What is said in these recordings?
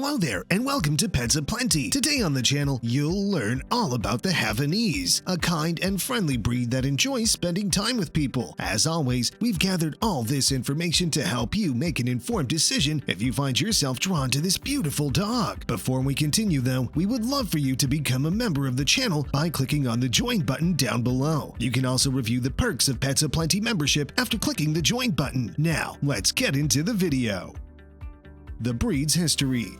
Hello there, and welcome to Pets Aplenty. Today on the channel, you'll learn all about the Havanese, a kind and friendly breed that enjoys spending time with people. As always, we've gathered all this information to help you make an informed decision if you find yourself drawn to this beautiful dog. Before we continue though, we would love for you to become a member of the channel by clicking on the join button down below. You can also review the perks of Pets Aplenty membership after clicking the join button. Now, let's get into the video. The breed's history.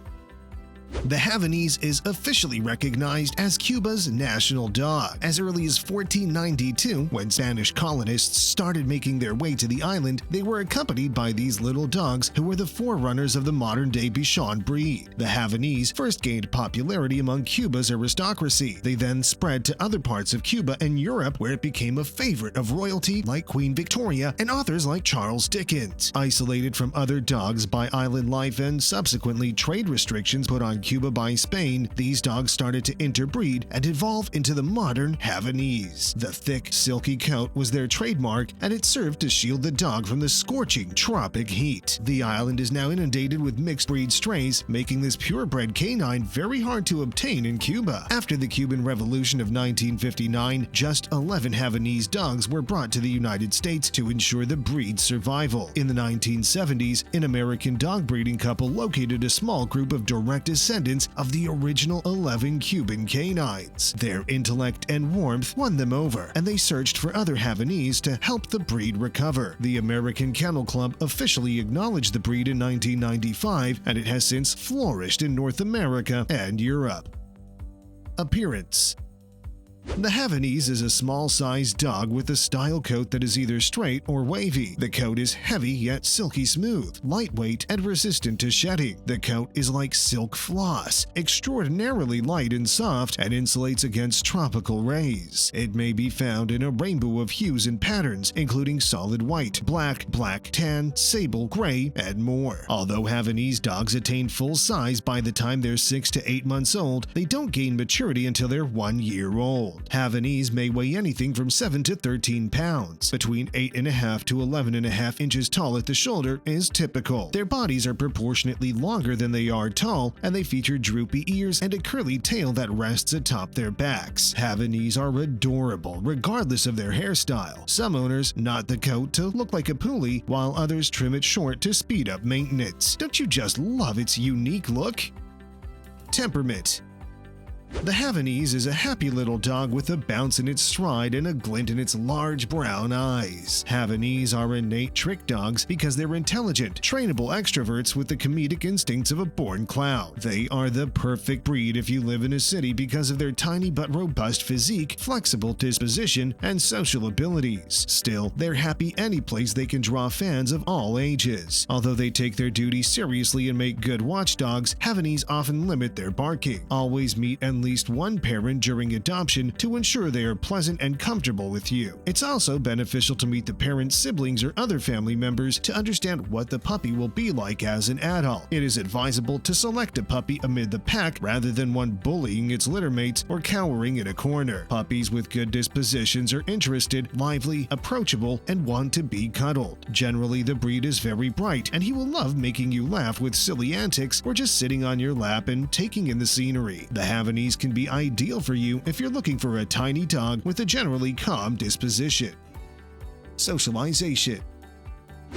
The Havanese is officially recognized as Cuba's national dog. As early as 1492, when Spanish colonists started making their way to the island, they were accompanied by these little dogs who were the forerunners of the modern-day Bichon breed. The Havanese first gained popularity among Cuba's aristocracy. They then spread to other parts of Cuba and Europe, where it became a favorite of royalty like Queen Victoria and authors like Charles Dickens. Isolated from other dogs by island life and subsequently trade restrictions put on Cuba by Spain, these dogs started to interbreed and evolve into the modern Havanese. The thick, silky coat was their trademark, and it served to shield the dog from the scorching tropic heat. The island is now inundated with mixed-breed strays, making this purebred canine very hard to obtain in Cuba. After the Cuban Revolution of 1959, just 11 Havanese dogs were brought to the United States to ensure the breed's survival. In the 1970s, an American dog breeding couple located a small group of direct descendants of the original 11 Cuban canines. Their intellect and warmth won them over, and they searched for other Havanese to help the breed recover. The American Kennel Club officially acknowledged the breed in 1995, and it has since flourished in North America and Europe. Appearance. The Havanese is a small-sized dog with a style coat that is either straight or wavy. The coat is heavy yet silky smooth, lightweight, and resistant to shedding. The coat is like silk floss, extraordinarily light and soft, and insulates against tropical rays. It may be found in a rainbow of hues and patterns, including solid white, black, tan, sable, gray, and more. Although Havanese dogs attain full size by the time they're 6 to 8 months old, they don't gain maturity until they're 1 year old. Havanese may weigh anything from 7 to 13 pounds. Between 8.5 to 11.5 inches tall at the shoulder is typical. Their bodies are proportionately longer than they are tall, and they feature droopy ears and a curly tail that rests atop their backs. Havanese are adorable, regardless of their hairstyle. Some owners knot the coat to look like a pulley, while others trim it short to speed up maintenance. Don't you just love its unique look? Temperament. The Havanese is a happy little dog with a bounce in its stride and a glint in its large brown eyes. Havanese are innate trick dogs because they're intelligent, trainable extroverts with the comedic instincts of a born clown. They are the perfect breed if you live in a city because of their tiny but robust physique, flexible disposition, and social abilities. Still, they're happy any place they can draw fans of all ages. Although they take their duty seriously and make good watchdogs, Havanese often limit their barking. Always meet at least one parent during adoption to ensure they are pleasant and comfortable with you. It's also beneficial to meet the parent's siblings or other family members to understand what the puppy will be like as an adult. It is advisable to select a puppy amid the pack rather than one bullying its litter mates or cowering in a corner. Puppies with good dispositions are interested, lively, approachable, and want to be cuddled. Generally, the breed is very bright, and he will love making you laugh with silly antics or just sitting on your lap and taking in the scenery. The Havanese can be ideal for you if you're looking for a tiny dog with a generally calm disposition. Socialization.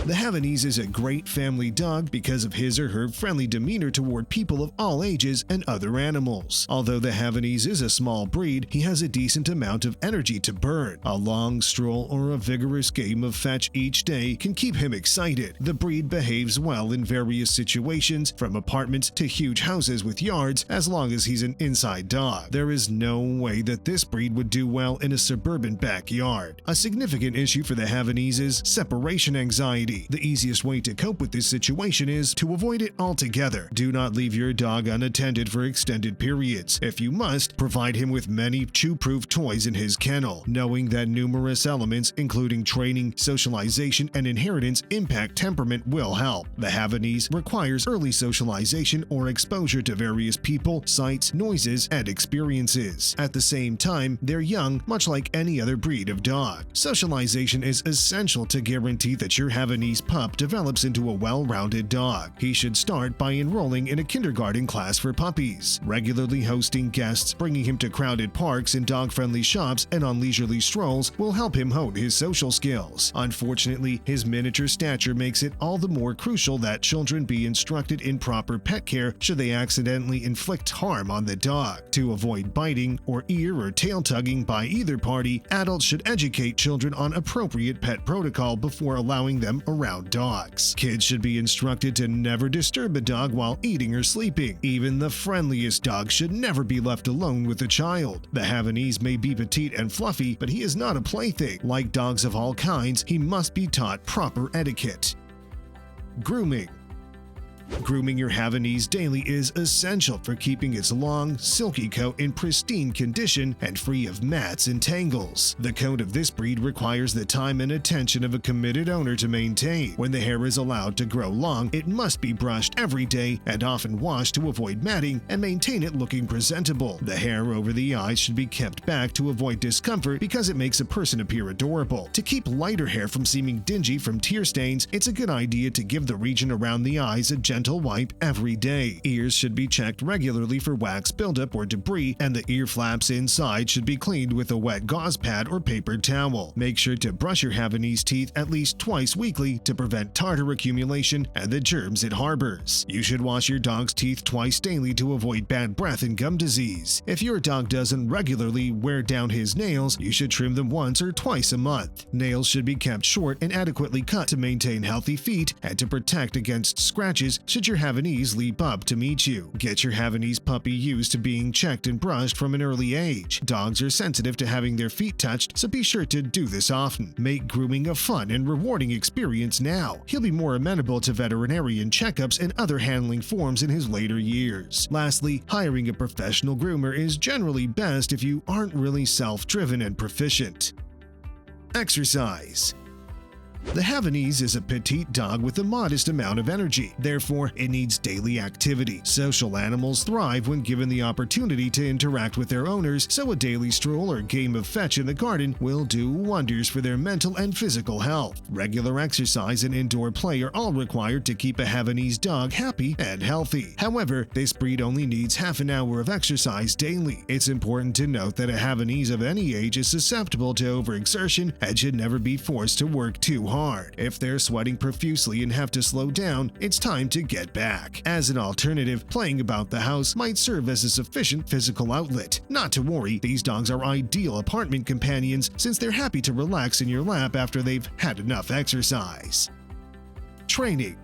The Havanese is a great family dog because of his or her friendly demeanor toward people of all ages and other animals. Although the Havanese is a small breed, he has a decent amount of energy to burn. A long stroll or a vigorous game of fetch each day can keep him excited. The breed behaves well in various situations, from apartments to huge houses with yards, as long as he's an inside dog. There is no way that this breed would do well in a suburban backyard. A significant issue for the Havanese is separation anxiety. The easiest way to cope with this situation is to avoid it altogether. Do not leave your dog unattended for extended periods. If you must, provide him with many chew-proof toys in his kennel. Knowing that numerous elements, including training, socialization, and inheritance, impact temperament will help. The Havanese requires early socialization or exposure to various people, sights, noises, and experiences. At the same time, they're young, much like any other breed of dog. Socialization is essential to guarantee that your Havanese Havanese pup develops into a well-rounded dog. He should start by enrolling in a kindergarten class for puppies. Regularly hosting guests, bringing him to crowded parks and dog-friendly shops, and on leisurely strolls will help him hone his social skills. Unfortunately, his miniature stature makes it all the more crucial that children be instructed in proper pet care should they accidentally inflict harm on the dog. To avoid biting or ear or tail tugging by either party, adults should educate children on appropriate pet protocol before allowing them around dogs. Kids should be instructed to never disturb a dog while eating or sleeping. Even the friendliest dog should never be left alone with a child. The Havanese may be petite and fluffy, but he is not a plaything. Like dogs of all kinds, he must be taught proper etiquette. Grooming. Grooming your Havanese daily is essential for keeping its long, silky coat in pristine condition and free of mats and tangles. The coat of this breed requires the time and attention of a committed owner to maintain. When the hair is allowed to grow long, it must be brushed every day and often washed to avoid matting and maintain it looking presentable. The hair over the eyes should be kept back to avoid discomfort because it makes a person appear adorable. To keep lighter hair from seeming dingy from tear stains, it's a good idea to give the region around the eyes a gentle wipe every day. Ears should be checked regularly for wax buildup or debris, and the ear flaps inside should be cleaned with a wet gauze pad or paper towel. Make sure to brush your Havanese teeth at least twice weekly to prevent tartar accumulation and the germs it harbors. You should wash your dog's teeth twice daily to avoid bad breath and gum disease. If your dog doesn't regularly wear down his nails, you should trim them once or twice a month. Nails should be kept short and adequately cut to maintain healthy feet and to protect against scratches should your Havanese leap up to meet you. Get your Havanese puppy used to being checked and brushed from an early age. Dogs are sensitive to having their feet touched, so be sure to do this often. Make grooming a fun and rewarding experience now. He'll be more amenable to veterinarian checkups and other handling forms in his later years. Lastly, hiring a professional groomer is generally best if you aren't really self-driven and proficient. Exercise. The Havanese is a petite dog with a modest amount of energy, therefore it needs daily activity. Social animals thrive when given the opportunity to interact with their owners, so a daily stroll or game of fetch in the garden will do wonders for their mental and physical health. Regular exercise and indoor play are all required to keep a Havanese dog happy and healthy. However, this breed only needs half an hour of exercise daily. It's important to note that a Havanese of any age is susceptible to overexertion and should never be forced to work too hard. If they're sweating profusely and have to slow down, it's time to get back. As an alternative, playing about the house might serve as a sufficient physical outlet. Not to worry, these dogs are ideal apartment companions since they're happy to relax in your lap after they've had enough exercise. Training.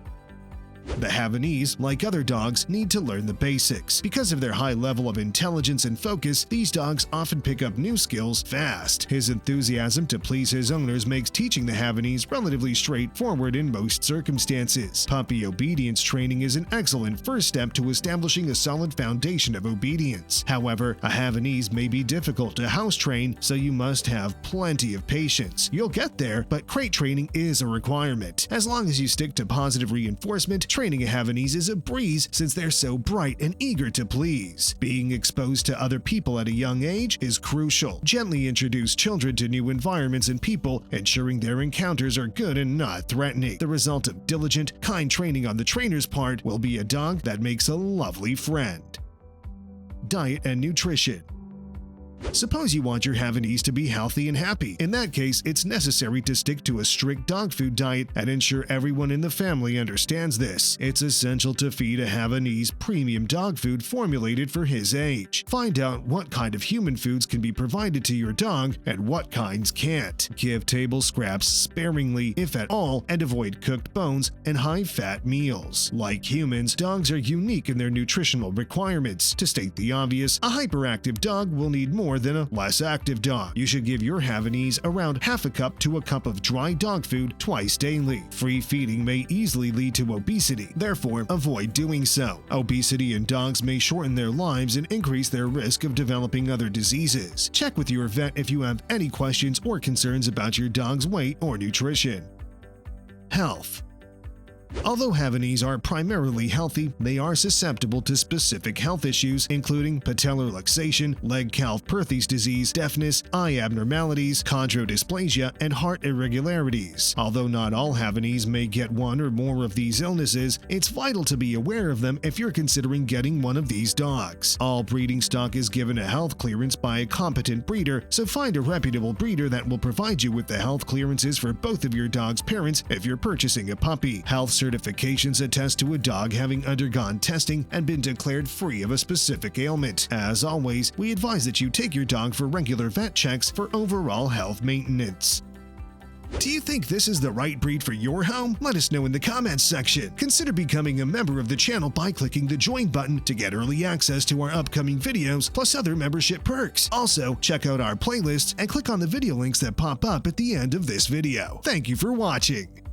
The Havanese, like other dogs, need to learn the basics. Because of their high level of intelligence and focus, these dogs often pick up new skills fast. His enthusiasm to please his owners makes teaching the Havanese relatively straightforward in most circumstances. Puppy obedience training is an excellent first step to establishing a solid foundation of obedience. However, a Havanese may be difficult to house train, so you must have plenty of patience. You'll get there, but crate training is a requirement. As long as you stick to positive reinforcement, training a Havanese is a breeze since they're so bright and eager to please. Being exposed to other people at a young age is crucial. Gently introduce children to new environments and people, ensuring their encounters are good and not threatening. The result of diligent, kind training on the trainer's part will be a dog that makes a lovely friend. Diet and nutrition. Suppose you want your Havanese to be healthy and happy. In that case, it's necessary to stick to a strict dog food diet and ensure everyone in the family understands this. It's essential to feed a Havanese premium dog food formulated for his age. Find out what kind of human foods can be provided to your dog and what kinds can't. Give table scraps sparingly, if at all, and avoid cooked bones and high-fat meals. Like humans, dogs are unique in their nutritional requirements. To state the obvious, a hyperactive dog will need more than a less active dog. You should give your Havanese around half a cup to a cup of dry dog food twice daily. Free feeding may easily lead to obesity, therefore avoid doing so. Obesity in dogs may shorten their lives and increase their risk of developing other diseases. Check with your vet if you have any questions or concerns about your dog's weight or nutrition. Health. Although Havanese are primarily healthy, they are susceptible to specific health issues including patellar luxation, leg-calf-Perthes disease, deafness, eye abnormalities, chondrodysplasia, and heart irregularities. Although not all Havanese may get one or more of these illnesses, it's vital to be aware of them if you're considering getting one of these dogs. All breeding stock is given a health clearance by a competent breeder, so find a reputable breeder that will provide you with the health clearances for both of your dog's parents if you're purchasing a puppy. Health certifications attest to a dog having undergone testing and been declared free of a specific ailment. As always, we advise that you take your dog for regular vet checks for overall health maintenance. Do you think this is the right breed for your home? Let us know in the comments section. Consider becoming a member of the channel by clicking the join button to get early access to our upcoming videos plus other membership perks. Also, check out our playlists and click on the video links that pop up at the end of this video. Thank you for watching.